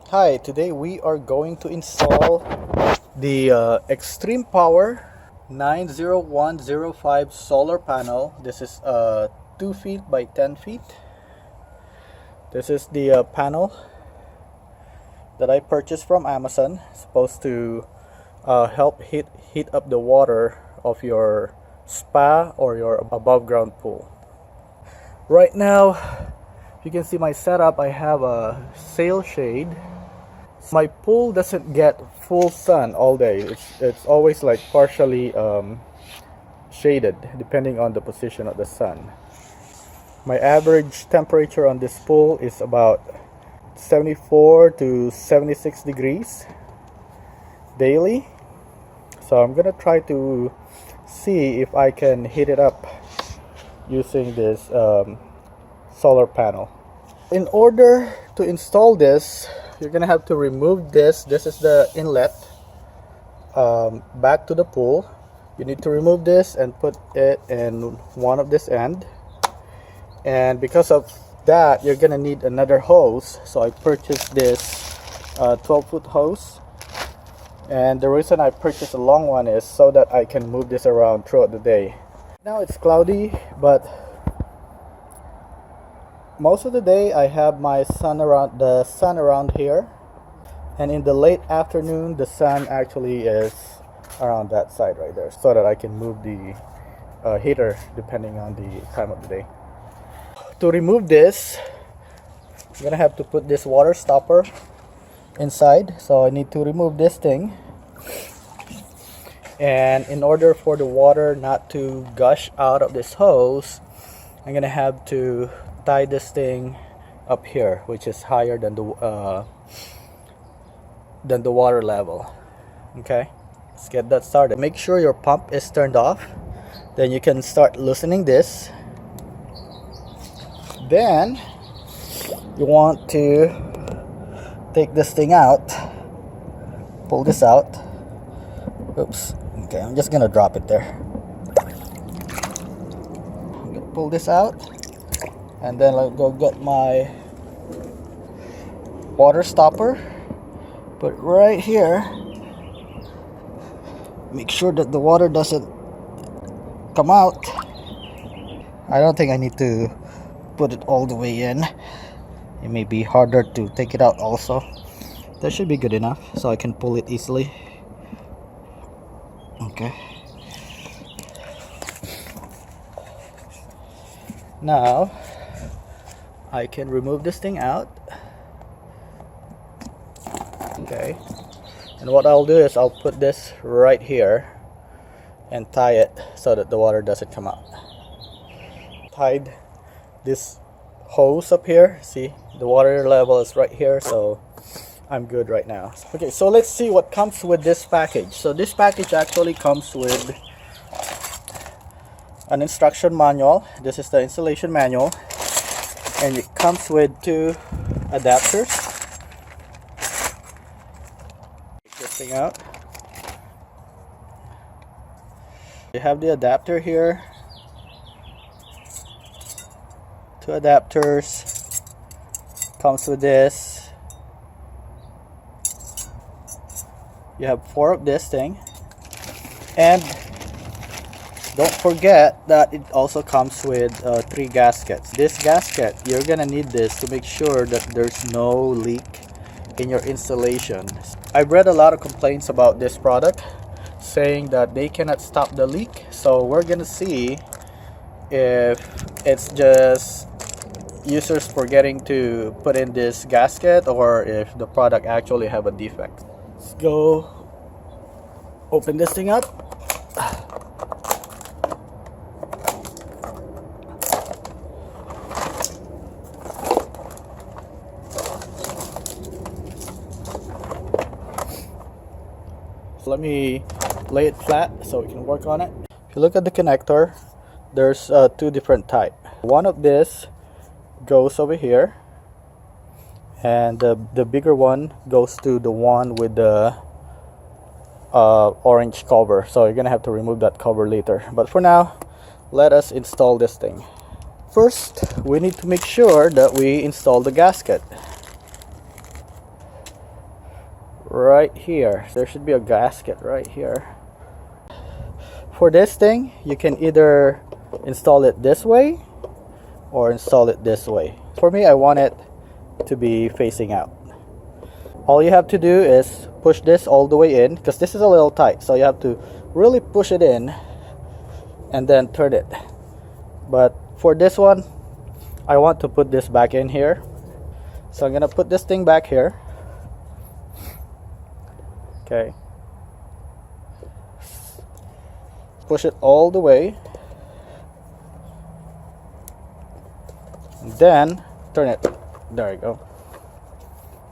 Hi, today we are going to install the Extreme Power 90105 solar panel. This is 2 feet by 10 feet. This is the panel that I purchased from Amazon. It's supposed to help heat up the water of your spa or your above ground pool. Right now, you can see my setup. I have a sail shade. My pool doesn't get full sun all day. It's always like partially shaded depending on the position of the sun. My average temperature on this pool is about 74 to 76 degrees daily. So I'm gonna try to see if I can heat it up using this solar panel. In order to install this, you're gonna have to remove this. This is the inlet back to the pool. You need to remove this and put it in one of this end, and because of that you're gonna need another hose. So I purchased this 12-foot hose, and the reason I purchased a long one is so that I can move this around throughout the day. Now it's cloudy, but most of the day I have the sun around here, and in the late afternoon the sun actually is around that side right there, so that I can move the heater depending on the time of the day. To remove this, I'm gonna have to put this water stopper inside, so I need to remove this thing, and in order for the water not to gush out of this hose, I'm gonna have to tie this thing up here, which is higher than the water level. Okay, let's get that started. Make sure your pump is turned off, then you can start loosening this. Then you want to take this thing out, pull this out. Oops, okay, I'm just gonna drop it there. I'm gonna pull this out, and then I'll go get my water stopper, put it right here. Make sure that the water doesn't come out. I don't think I need to put it all the way in. It may be harder to take it out also. That should be good enough, so I can pull it easily. Okay. Now I can remove this thing out. Okay, and what I'll do is I'll put this right here and tie it so that the water doesn't come out. Tied this hose up here. See, the water level is right here, so I'm good right now. Okay, so let's see what comes with this package. So this package actually comes with an instruction manual. This is the installation manual, and it comes with 2 adapters. Take this thing out. You have the adapter here. 2 adapters. Comes with this. You have 4 of this thing, and don't forget that it also comes with 3 gaskets. This gasket, you're gonna need this to make sure that there's no leak in your installation. I've read a lot of complaints about this product saying that they cannot stop the leak, so we're gonna see if it's just users forgetting to put in this gasket or if the product actually have a defect. Let's go open this thing up. So let me lay it flat so we can work on it. If you look at the connector, there's 2 different types. One of this goes over here, and the bigger one goes to the one with the orange cover, so you're gonna have to remove that cover later. But for now, let us install this thing. First, we need to make sure that we install the gasket. right here. There should be a gasket right here. For this thing, you can either install it this way or install it this way. For me, I want it to be facing out. All you have to do is push this all the way in, because this is a little tight, so you have to really push it in and then turn it. But for this one, I want to put this back in here, so I'm gonna put this thing back here. Okay, push it all the way, and then turn it. There you go.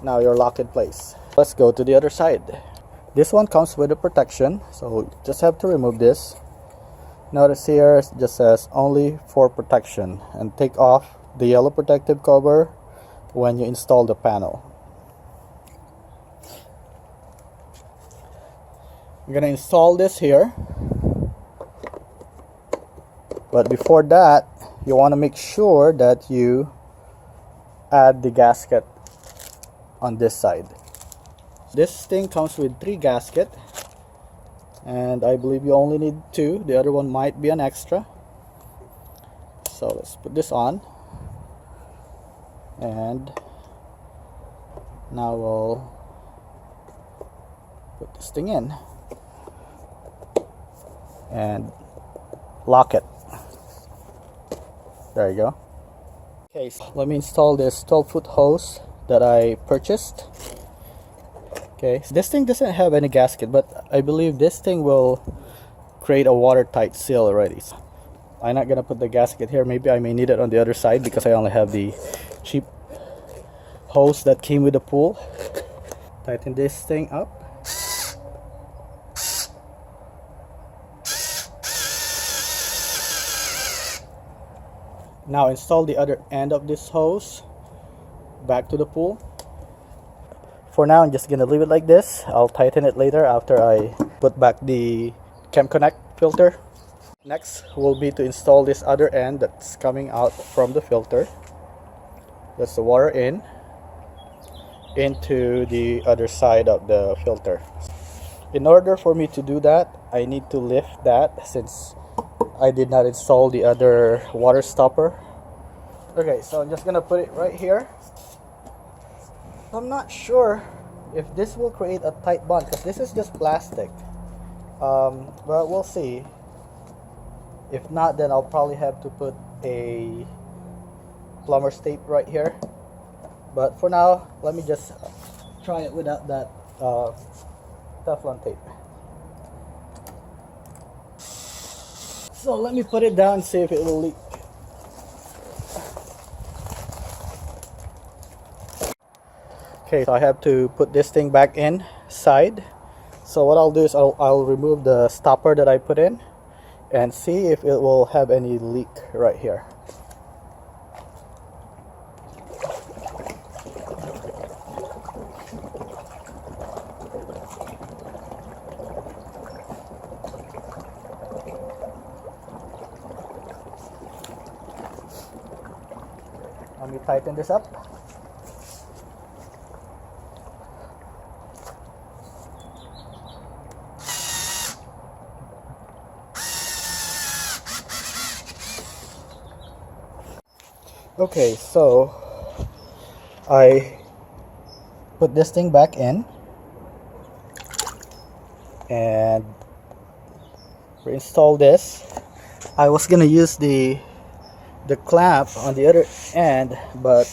Now you're locked in place. Let's go to the other side. This one comes with a protection, so just have to remove this. Notice here it just says only for protection, and take off the yellow protective cover when you install the panel. I'm gonna install this here, but before that you want to make sure that you add the gasket on this side. This thing comes with 3 gaskets, and I believe you only need 2. The other one might be an extra. So let's put this on, and now we'll put this thing in and lock it. There you go. Okay, so let me install this 12-foot hose that I purchased. Okay, so this thing doesn't have any gasket, but I believe this thing will create a watertight seal already. So I'm not gonna put the gasket here. Maybe I may need it on the other side because I only have the cheap hose that came with the pool. Tighten this thing up. Now install the other end of this hose back to the pool. For now, I'm just gonna leave it like this. I'll tighten it later after I put back the Chem Connect filter. Next will be to install this other end that's coming out from the filter. That's the water into the other side of the filter. In order for me to do that, I need to lift that since I did not install the other water stopper. Okay, so I'm just gonna put it right here. I'm not sure if this will create a tight bond because this is just plastic, but we'll see. If not, then I'll probably have to put a plumber's tape right here, but for now let me just try it without that Teflon tape. So let me put it down and see if it will leak. Okay, so I have to put this thing back inside. So what I'll do is I'll remove the stopper that I put in and see if it will have any leak right here. Let me tighten this up. Okay, so I put this thing back in and reinstall this. I was gonna use the clamp on the other end, but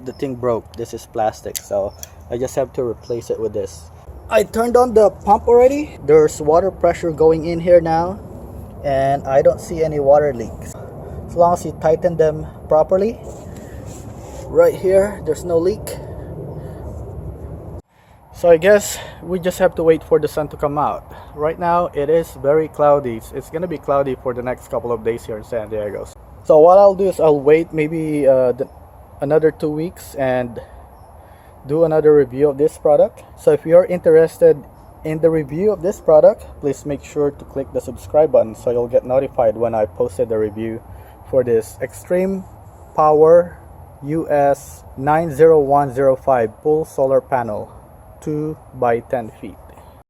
the thing broke. This is plastic, so I just have to replace it with this. I turned on the pump already. There's water pressure going in here now, and I don't see any water leaks. As long as you tighten them properly, right here there's no leak. So I guess we just have to wait for the sun to come out. Right now it is very cloudy. It's gonna be cloudy for the next couple of days here in San Diego. So what I'll do is I'll wait maybe another 2 weeks and do another review of this product. So if you're interested in the review of this product, please make sure to click the subscribe button so you'll get notified when I posted the review for this XtremepowerUS 90105 pool solar panel. 2 by 10 feet.